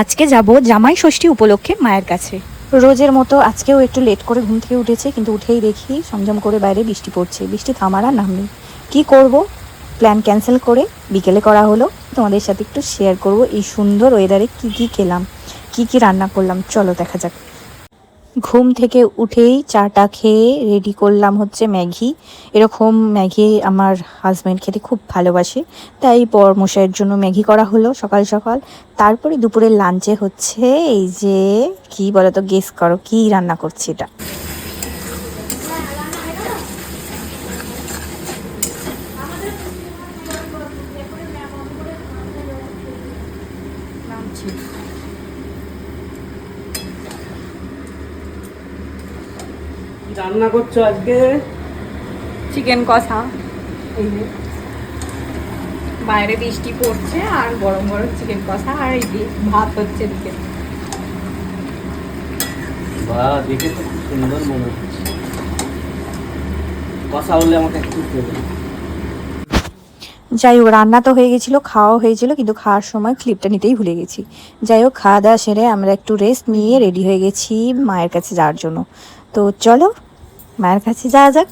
আজকে যাব জামাই ষষ্ঠী উপলক্ষে মায়ের কাছে। রোজের মতো আজকেও একটু লেট করে ঘুম থেকে উঠেছে, কিন্তু উঠেই দেখি ঝমঝম করে বাইরে বৃষ্টি পড়ছে। বৃষ্টি থামার আর নাম নেই। কী করব, প্ল্যান ক্যান্সেল করে বিকেলে করা হলো। তোমাদের সাথে একটু শেয়ার করব এই সুন্দর ওয়েদারে কী কী খেলাম, কী কী রান্না করলাম। চলো দেখা যাক। ঘুম থেকে উঠেই চাটা খেয়ে রেডি করলাম হচ্ছে ম্যাগি। এরকম ম্যাগি আমার হাজব্যান্ড খেতে খুব ভালোবাসে, তাই বরমশাইয়ের জন্য ম্যাগি করা হলো সকাল সকাল। তারপরে দুপুরের লাঞ্চে হচ্ছে এই যে কি বলো তো, গেস করো কি রান্না করছি এটা। রান্না করছো আজকে? চিকেন কষা। এই যে বাইরে বৃষ্টি পড়ছে আর গরম গরম চিকেন কষা, আর এই যে ভাত হচ্ছে এদিকে। বাহ, দেখে তো খুব সুন্দর মনে হচ্ছে। কষা হলে আমাকে একটু দেবে। যাই হোক, রান্না তো হয়ে গেছিলো, খাওয়া হয়েছিল, কিন্তু খাওয়ার সময় ক্লিপটা নিতেই ভুলে গেছি। যাই হোক, খাওয়া দাওয়া সেরে আমরা একটু রেস্ট নিয়ে রেডি হয়ে গেছি মায়ের কাছে যাওয়ার জন্য। তো চলো মায়ের কাছে যাওয়া যাক।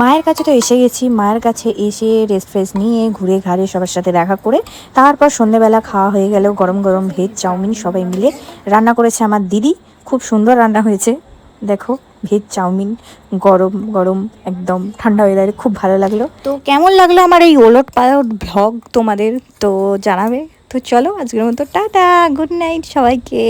মায়ের কাছে তো এসে গেছি। মায়ের কাছে এসে রেস্ট ফ্রেস নিয়ে ঘুরে ঘাড়ে সবার সাথে দেখা করে তারপর সন্ধ্যেবেলা খাওয়া হয়ে গেল। গরম গরম ভেজ চাউমিন সবাই মিলে রান্না করেছে আমার দিদি। খুব সুন্দর রান্না হয়েছে। দেখো, ভেজ চাউমিন গরম গরম, একদম ঠান্ডা ওয়েদারে খুব ভালো লাগলো। তো কেমন লাগলো আমার এই ওলট পালট ভ্লগ তোমাদের, তো জানাবে। তো চলো আজকের মতো টাটা, গুড নাইট সবাইকে।